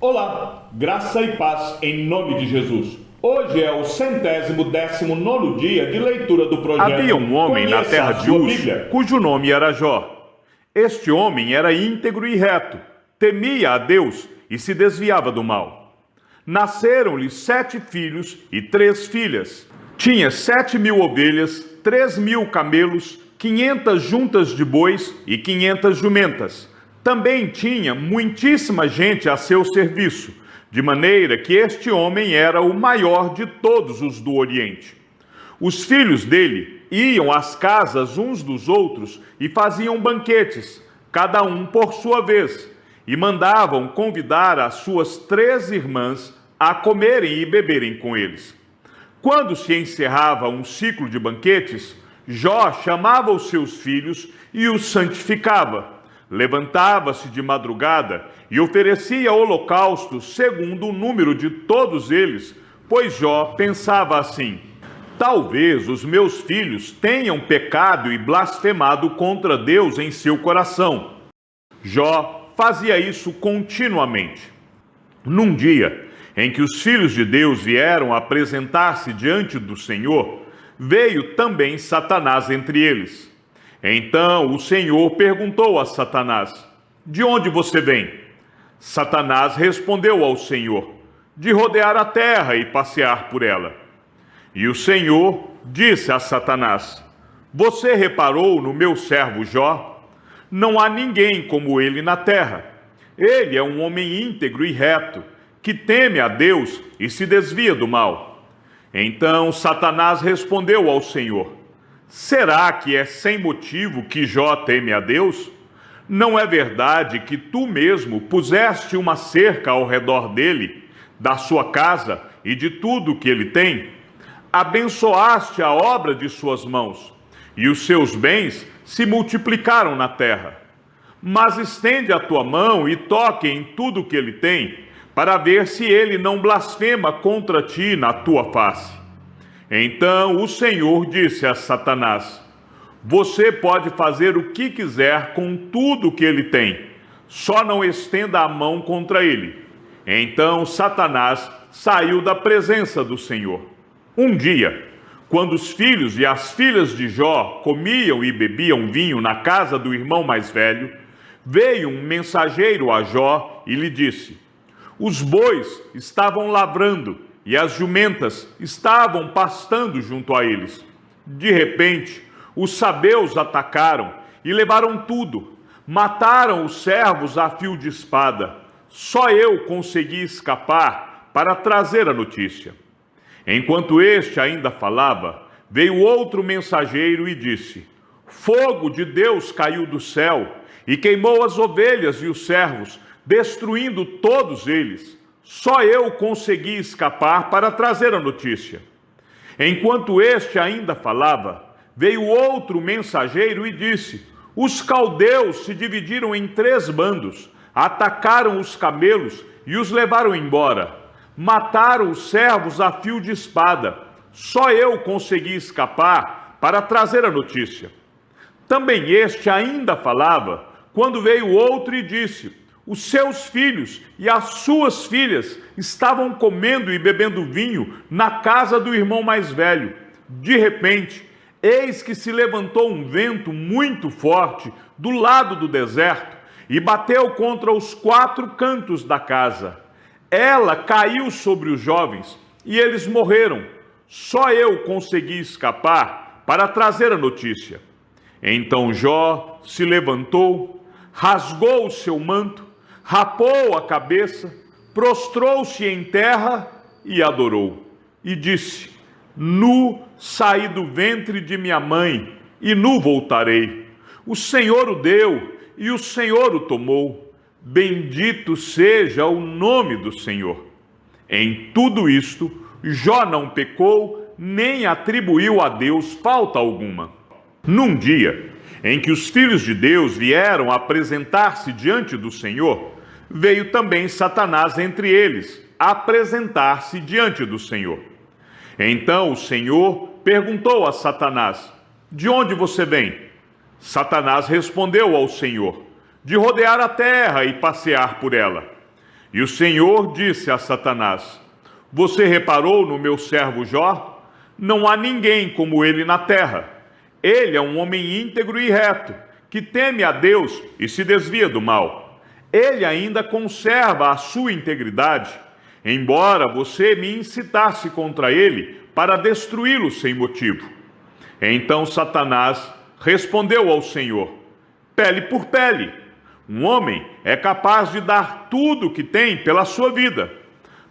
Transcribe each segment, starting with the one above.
Olá, graça e paz em nome de Jesus. Hoje é o 119º dia de leitura do projeto. Havia um homem na Conheça terra a de sua Uz, Bíblia. cujo nome era Jó. Este homem era íntegro e reto, temia a Deus e se desviava do mal. Nasceram-lhe 7 filhos e 3 filhas. Tinha 7.000 ovelhas, 3.000 camelos, 500 juntas de bois e 500 jumentas. Também tinha muitíssima gente a seu serviço, de maneira que este homem era o maior de todos os do Oriente. Os filhos dele iam às casas uns dos outros e faziam banquetes, cada um por sua vez, e mandavam convidar as suas 3 irmãs a comerem e beberem com eles. Quando se encerrava um ciclo de banquetes, Jó chamava os seus filhos e os santificava. Levantava-se de madrugada e oferecia holocaustos segundo o número de todos eles, pois Jó pensava assim: talvez os meus filhos tenham pecado e blasfemado contra Deus em seu coração. Jó fazia isso continuamente. Num dia em que os filhos de Deus vieram apresentar-se diante do Senhor, veio também Satanás entre eles. Então o Senhor perguntou a Satanás: de onde você vem? Satanás respondeu ao Senhor: de rodear a terra e passear por ela. E o Senhor disse a Satanás: você reparou no meu servo Jó? Não há ninguém como ele na terra. Ele é um homem íntegro e reto, que teme a Deus e se desvia do mal. Então Satanás respondeu ao Senhor: será que é sem motivo que Jó teme a Deus? Não é verdade que tu mesmo puseste uma cerca ao redor dele, da sua casa e de tudo o que ele tem? Abençoaste a obra de suas mãos, e os seus bens se multiplicaram na terra. Mas estende a tua mão e toque em tudo o que ele tem, para ver se ele não blasfema contra ti na tua face. Então o Senhor disse a Satanás: você pode fazer o que quiser com tudo o que ele tem, só não estenda a mão contra ele. Então Satanás saiu da presença do Senhor. Um dia, quando os filhos e as filhas de Jó comiam e bebiam vinho na casa do irmão mais velho, veio um mensageiro a Jó e lhe disse: os bois estavam lavrando e as jumentas estavam pastando junto a eles. De repente, os sabeus atacaram e levaram tudo. Mataram os servos a fio de espada. Só eu consegui escapar para trazer a notícia. Enquanto este ainda falava, veio outro mensageiro e disse: fogo de Deus caiu do céu e queimou as ovelhas e os servos, destruindo todos eles. Só eu consegui escapar para trazer a notícia. Enquanto este ainda falava, veio outro mensageiro e disse: os caldeus se dividiram em 3 bandos, atacaram os camelos e os levaram embora. Mataram os servos a fio de espada. Só eu consegui escapar para trazer a notícia. Também este ainda falava, quando veio outro e disse: os seus filhos e as suas filhas estavam comendo e bebendo vinho na casa do irmão mais velho. De repente, eis que se levantou um vento muito forte do lado do deserto e bateu contra os 4 cantos da casa. Ela caiu sobre os jovens e eles morreram. Só eu consegui escapar para trazer a notícia. Então Jó se levantou, rasgou o seu manto, rapou a cabeça, prostrou-se em terra e adorou. E disse: nu saí do ventre de minha mãe, e nu voltarei. O Senhor o deu, e o Senhor o tomou. Bendito seja o nome do Senhor. Em tudo isto, Jó não pecou, nem atribuiu a Deus falta alguma. Num dia em que os filhos de Deus vieram apresentar-se diante do Senhor, veio também Satanás entre eles, apresentar-se diante do Senhor. Então o Senhor perguntou a Satanás: de onde você vem? Satanás respondeu ao Senhor: de rodear a terra e passear por ela. E o Senhor disse a Satanás: Você reparou no meu servo Jó? Não há ninguém como ele na terra. Ele é um homem íntegro e reto, que teme a Deus e se desvia do mal. Ele ainda conserva a sua integridade, embora você me incitasse contra ele para destruí-lo sem motivo. Então Satanás respondeu ao Senhor: Pele por pele. Um homem é capaz de dar tudo o que tem pela sua vida.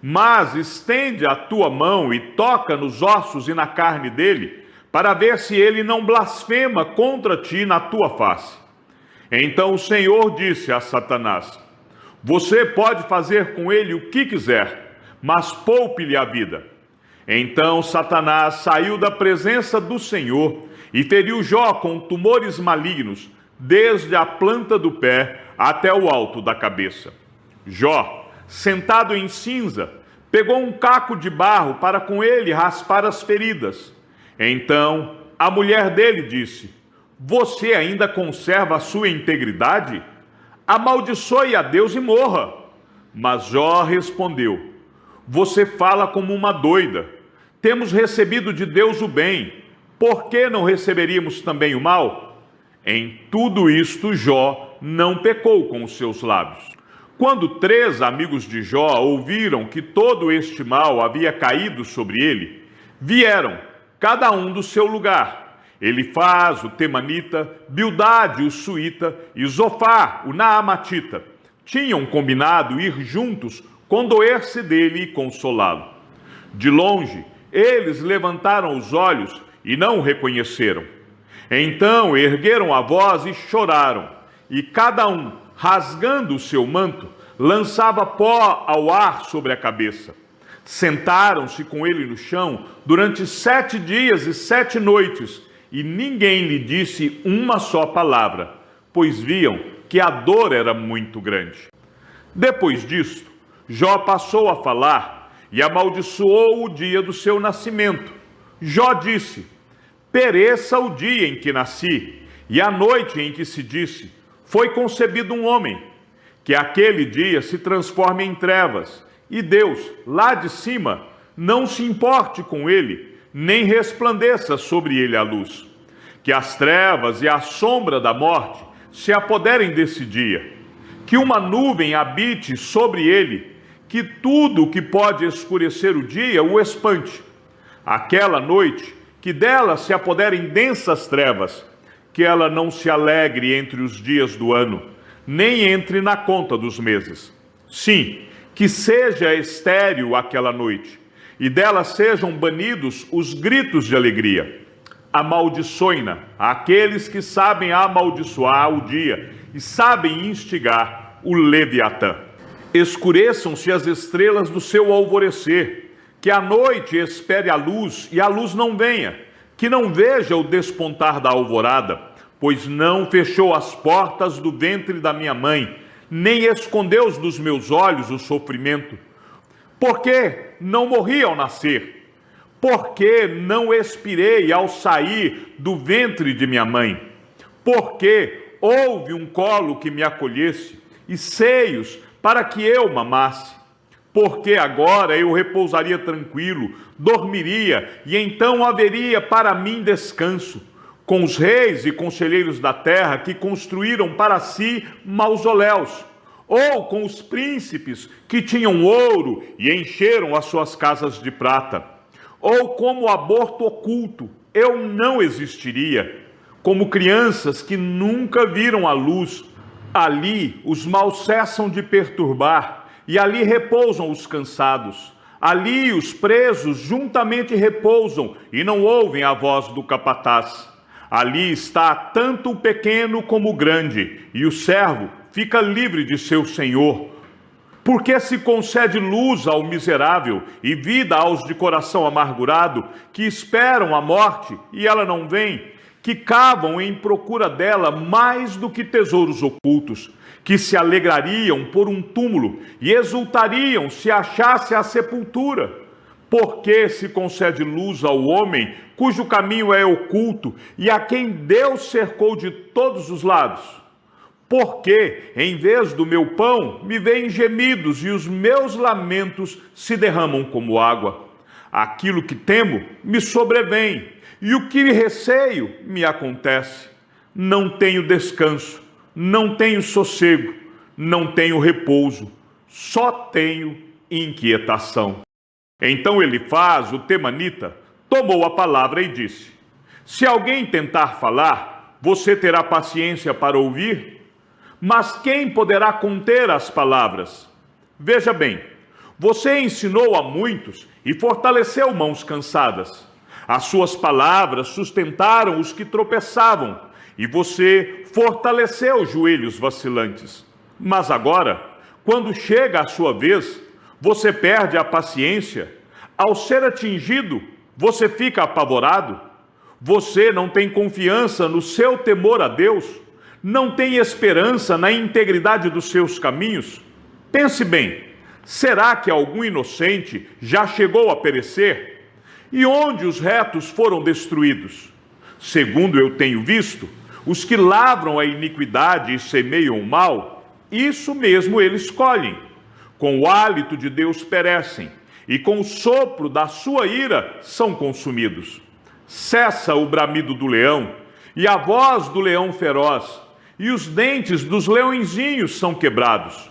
Mas estende a tua mão e toca nos ossos e na carne dele, para ver se ele não blasfema contra ti na tua face. Então o Senhor disse a Satanás: Você pode fazer com ele o que quiser, mas poupe-lhe a vida. Então Satanás saiu da presença do Senhor e feriu Jó com tumores malignos, desde a planta do pé até o alto da cabeça. Jó, sentado em cinza, pegou um caco de barro para com ele raspar as feridas. Então a mulher dele disse: Você ainda conserva a sua integridade? Amaldiçoe a Deus e morra. Mas Jó respondeu: Você fala como uma doida. Temos recebido de Deus o bem. Por que não receberíamos também o mal? Em tudo isto Jó não pecou com os seus lábios. Quando 3 amigos de Jó ouviram que todo este mal havia caído sobre ele, vieram, cada um do seu lugar. Elifaz, o temanita, Bildade, o suíta, e Zofar, o naamatita. Tinham combinado ir juntos, condoer-se dele e consolá-lo. De longe, eles levantaram os olhos e não o reconheceram. Então ergueram a voz e choraram, e cada um, rasgando o seu manto, lançava pó ao ar sobre a cabeça. Sentaram-se com ele no chão durante 7 dias e 7 noites, e ninguém lhe disse uma só palavra, pois viam que a dor era muito grande. Depois disto, Jó passou a falar e amaldiçoou o dia do seu nascimento. Jó disse: Pereça o dia em que nasci, e a noite em que se disse: Foi concebido um homem. Que aquele dia se transforme em trevas, e Deus, lá de cima, não se importe com ele, nem resplandeça sobre ele a luz. Que as trevas e a sombra da morte se apoderem desse dia. Que uma nuvem habite sobre ele, que tudo que pode escurecer o dia o espante. Aquela noite, que dela se apoderem densas trevas, que ela não se alegre entre os dias do ano, nem entre na conta dos meses. Sim, que seja estéril aquela noite, e dela sejam banidos os gritos de alegria. Amaldiçoe-na aqueles que sabem amaldiçoar o dia e sabem instigar o Leviatã. Escureçam-se as estrelas do seu alvorecer, que a noite espere a luz e a luz não venha, que não veja o despontar da alvorada, pois não fechou as portas do ventre da minha mãe, nem escondeu dos meus olhos o sofrimento. Por que não morri ao nascer? Por que não expirei ao sair do ventre de minha mãe? Por que houve um colo que me acolhesse e seios para que eu mamasse? Porque agora eu repousaria tranquilo, dormiria, e então haveria para mim descanso, com os reis e conselheiros da terra que construíram para si mausoléus, ou com os príncipes que tinham ouro e encheram as suas casas de prata, ou como aborto oculto, eu não existiria, como crianças que nunca viram a luz. Ali os maus cessam de perturbar, e ali repousam os cansados. Ali os presos juntamente repousam e não ouvem a voz do capataz. Ali está tanto o pequeno como o grande, e o servo fica livre de seu senhor. Porque se concede luz ao miserável e vida aos de coração amargurado, que esperam a morte e ela não vem, que cavam em procura dela mais do que tesouros ocultos, que se alegrariam por um túmulo e exultariam se achasse a sepultura. Porque se concede luz ao homem cujo caminho é oculto e a quem Deus cercou de todos os lados? Porque, em vez do meu pão, me vêm gemidos e os meus lamentos se derramam como água. Aquilo que temo me sobrevém, e o que receio me acontece. Não tenho descanso, não tenho sossego, não tenho repouso, só tenho inquietação. Então Elifaz, o temanita, tomou a palavra e disse: se alguém tentar falar, você terá paciência para ouvir? Mas quem poderá conter as palavras? Veja bem, você ensinou a muitos e fortaleceu mãos cansadas. As suas palavras sustentaram os que tropeçavam, e você fortaleceu joelhos vacilantes. Mas agora, quando chega a sua vez, você perde a paciência. Ao ser atingido, você fica apavorado. Você não tem confiança no seu temor a Deus, não tem esperança na integridade dos seus caminhos. Pense bem, será que algum inocente já chegou a perecer? E onde os retos foram destruídos? Segundo eu tenho visto, os que lavram a iniquidade e semeiam o mal, isso mesmo eles colhem. Com o hálito de Deus perecem, e com o sopro da sua ira são consumidos. Cessa o bramido do leão, e a voz do leão feroz, e os dentes dos leõezinhos são quebrados.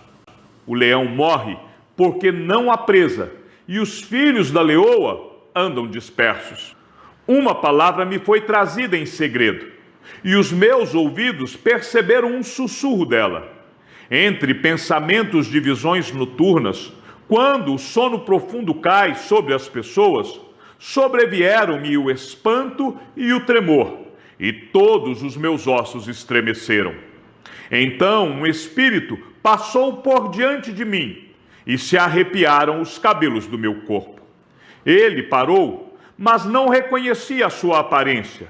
O leão morre porque não há presa, e os filhos da leoa andam dispersos. Uma palavra me foi trazida em segredo, e os meus ouvidos perceberam um sussurro dela. Entre pensamentos de visões noturnas, quando o sono profundo cai sobre as pessoas, sobrevieram-me o espanto e o tremor, e todos os meus ossos estremeceram. Então um espírito passou por diante de mim, e se arrepiaram os cabelos do meu corpo. Ele parou, mas não reconheci a sua aparência.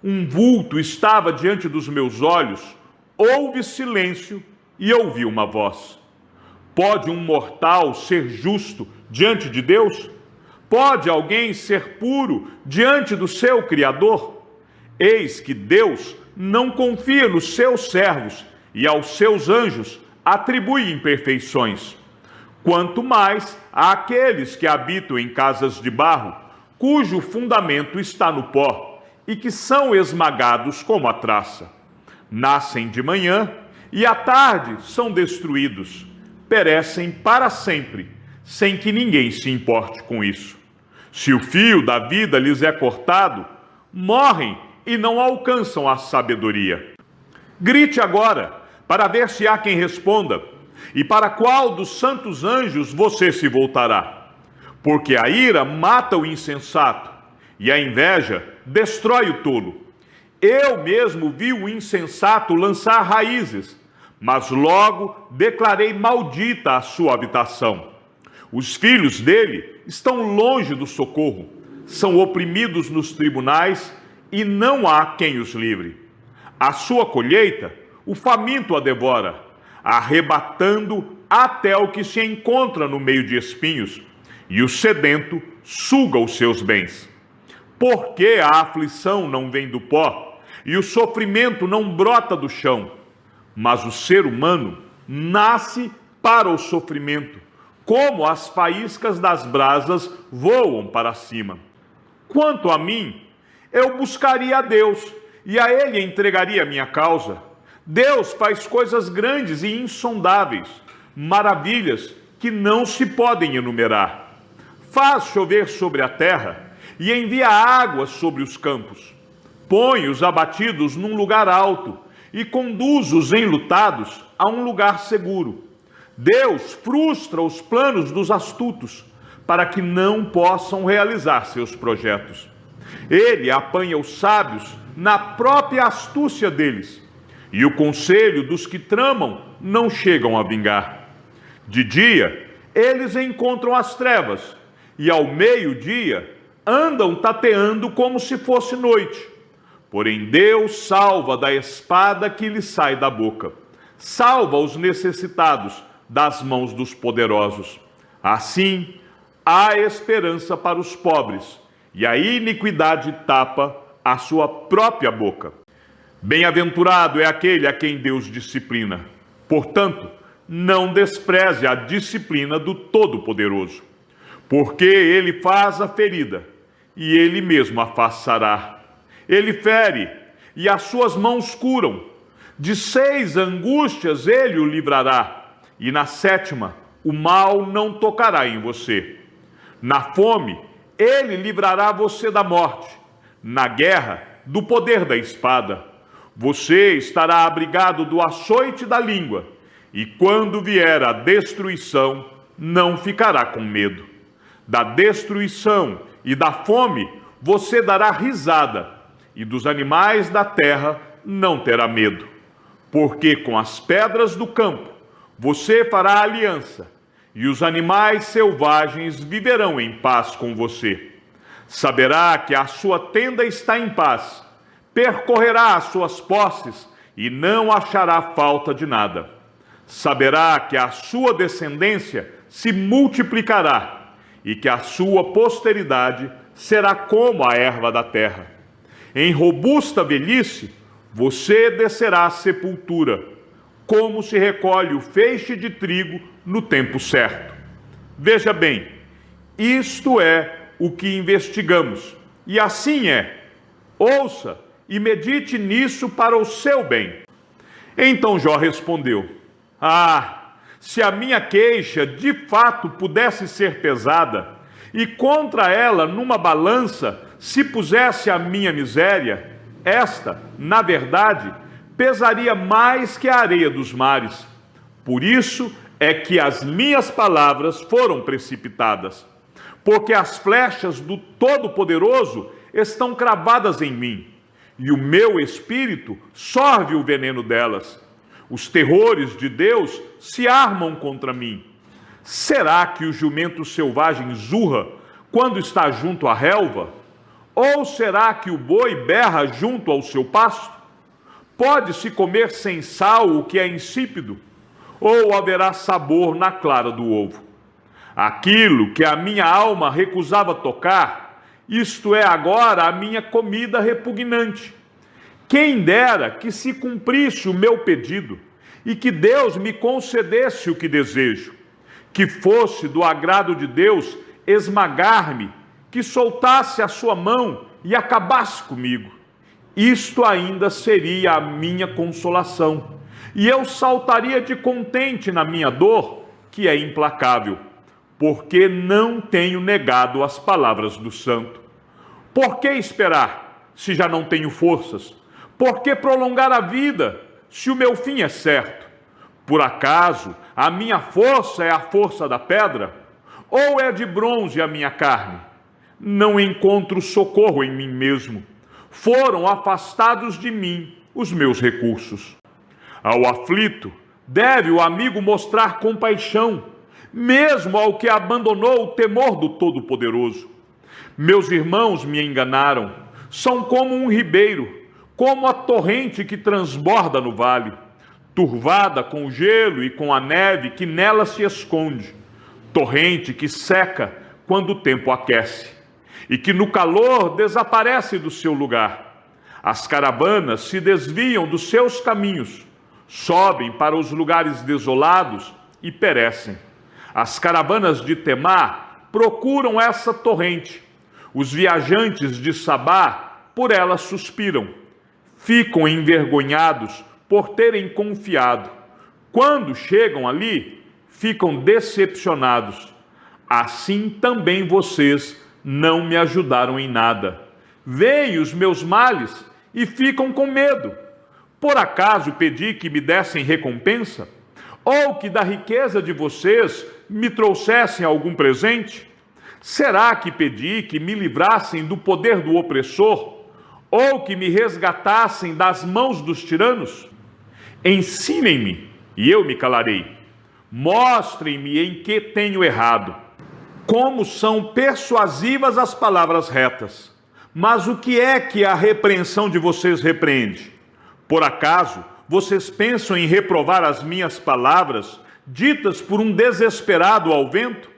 Um vulto estava diante dos meus olhos, houve silêncio e ouvi uma voz. Pode um mortal ser justo diante de Deus? Pode alguém ser puro diante do seu Criador? Eis que Deus não confia nos seus servos e aos seus anjos atribui imperfeições. Quanto mais àqueles que habitam em casas de barro, cujo fundamento está no pó, e que são esmagados como a traça. Nascem de manhã e à tarde são destruídos. Perecem para sempre, sem que ninguém se importe com isso. Se o fio da vida lhes é cortado, morrem e não alcançam a sabedoria. Grite agora, para ver se há quem responda, e para qual dos santos anjos você se voltará. Porque a ira mata o insensato, e a inveja destrói o tolo. Eu mesmo vi o insensato lançar raízes, mas logo declarei maldita a sua habitação. Os filhos dele estão longe do socorro, são oprimidos nos tribunais e não há quem os livre. A sua colheita, o faminto a devora, arrebatando até o que se encontra no meio de espinhos, e o sedento suga os seus bens. Por que a aflição não vem do pó, e o sofrimento não brota do chão? Mas o ser humano nasce para o sofrimento, como as faíscas das brasas voam para cima. Quanto a mim, eu buscaria a Deus, e a Ele entregaria a minha causa. Deus faz coisas grandes e insondáveis, maravilhas que não se podem enumerar. Faz chover sobre a terra e envia água sobre os campos. Põe os abatidos num lugar alto e conduz os enlutados a um lugar seguro. Deus frustra os planos dos astutos para que não possam realizar seus projetos. Ele apanha os sábios na própria astúcia deles, e o conselho dos que tramam não chegam a vingar. De dia, eles encontram as trevas, e ao meio-dia andam tateando como se fosse noite. Porém Deus salva da espada que lhe sai da boca, salva os necessitados das mãos dos poderosos. Assim, há esperança para os pobres, e a iniquidade tapa a sua própria boca. Bem-aventurado é aquele a quem Deus disciplina. Portanto, não despreze a disciplina do Todo-Poderoso, porque ele faz a ferida e ele mesmo a faz sarar. Ele fere e as suas mãos curam. De 6 angústias ele o livrará, e na 7ª o mal não tocará em você. Na fome ele livrará você da morte, na guerra do poder da espada. Você estará abrigado do açoite da língua, e quando vier a destruição, não ficará com medo. Da destruição e da fome você dará risada, e dos animais da terra não terá medo. Porque com as pedras do campo você fará aliança, e os animais selvagens viverão em paz com você. Saberá que a sua tenda está em paz, percorrerá as suas posses e não achará falta de nada. Saberá que a sua descendência se multiplicará e que a sua posteridade será como a erva da terra. Em robusta velhice, você descerá à sepultura, como se recolhe o feixe de trigo no tempo certo. Veja bem, isto é o que investigamos, e assim é. Ouça e medite nisso para o seu bem. Então Jó respondeu: se a minha queixa de fato pudesse ser pesada, e contra ela numa balança se pusesse a minha miséria, esta, na verdade, pesaria mais que a areia dos mares. Por isso é que as minhas palavras foram precipitadas, porque as flechas do Todo-Poderoso estão cravadas em mim, e o meu espírito sorve o veneno delas. Os terrores de Deus se armam contra mim. Será que o jumento selvagem zurra quando está junto à relva? Ou será que o boi berra junto ao seu pasto? Pode-se comer sem sal o que é insípido? Ou haverá sabor na clara do ovo? Aquilo que a minha alma recusava tocar, isto é agora a minha comida repugnante. Quem dera que se cumprisse o meu pedido, e que Deus me concedesse o que desejo, que fosse do agrado de Deus esmagar-me, que soltasse a sua mão e acabasse comigo. Isto ainda seria a minha consolação, e eu saltaria de contente na minha dor, que é implacável, porque não tenho negado as palavras do santo. Por que esperar, se já não tenho forças? Por que prolongar a vida, se o meu fim é certo? Por acaso a minha força é a força da pedra? Ou é de bronze a minha carne? Não encontro socorro em mim mesmo. Foram afastados de mim os meus recursos. Ao aflito, deve o amigo mostrar compaixão, mesmo ao que abandonou o temor do Todo-Poderoso. Meus irmãos me enganaram, são como um ribeiro, como a torrente que transborda no vale, turvada com o gelo e com a neve que nela se esconde, torrente que seca quando o tempo aquece, e que no calor desaparece do seu lugar. As caravanas se desviam dos seus caminhos, sobem para os lugares desolados e perecem. As caravanas de Temá procuram essa torrente. Os viajantes de Sabá por ela suspiram. Ficam envergonhados por terem confiado. Quando chegam ali, ficam decepcionados. Assim também vocês não me ajudaram em nada. Veem os meus males e ficam com medo. Por acaso pedi que me dessem recompensa? Ou que da riqueza de vocês me trouxessem algum presente? Será que pedi que me livrassem do poder do opressor? Ou que me resgatassem das mãos dos tiranos? Ensinem-me e eu me calarei. Mostrem-me em que tenho errado. Como são persuasivas as palavras retas. Mas o que é que a repreensão de vocês repreende? Por acaso vocês pensam em reprovar as minhas palavras, ditas por um desesperado ao vento?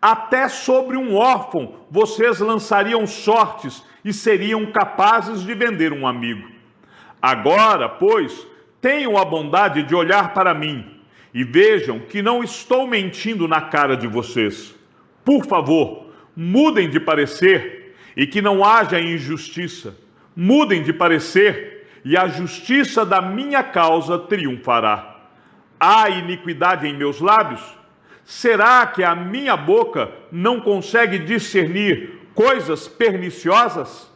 Até sobre um órfão vocês lançariam sortes e seriam capazes de vender um amigo. Agora, pois, tenham a bondade de olhar para mim e vejam que não estou mentindo na cara de vocês. Por favor, mudem de parecer e que não haja injustiça. Mudem de parecer e a justiça da minha causa triunfará. Há iniquidade em meus lábios? Será que a minha boca não consegue discernir coisas perniciosas?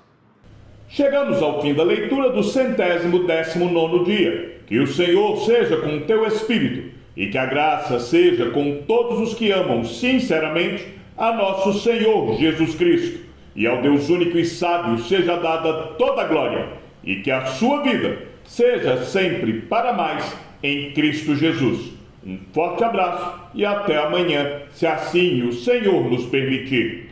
Chegamos ao fim da leitura do 119º dia. Que o Senhor seja com o teu espírito e que a graça seja com todos os que amam sinceramente a nosso Senhor Jesus Cristo. E ao Deus único e sábio seja dada toda a glória e que a sua vida seja sempre para mais em Cristo Jesus. Um forte abraço e até amanhã, se assim o Senhor nos permitir.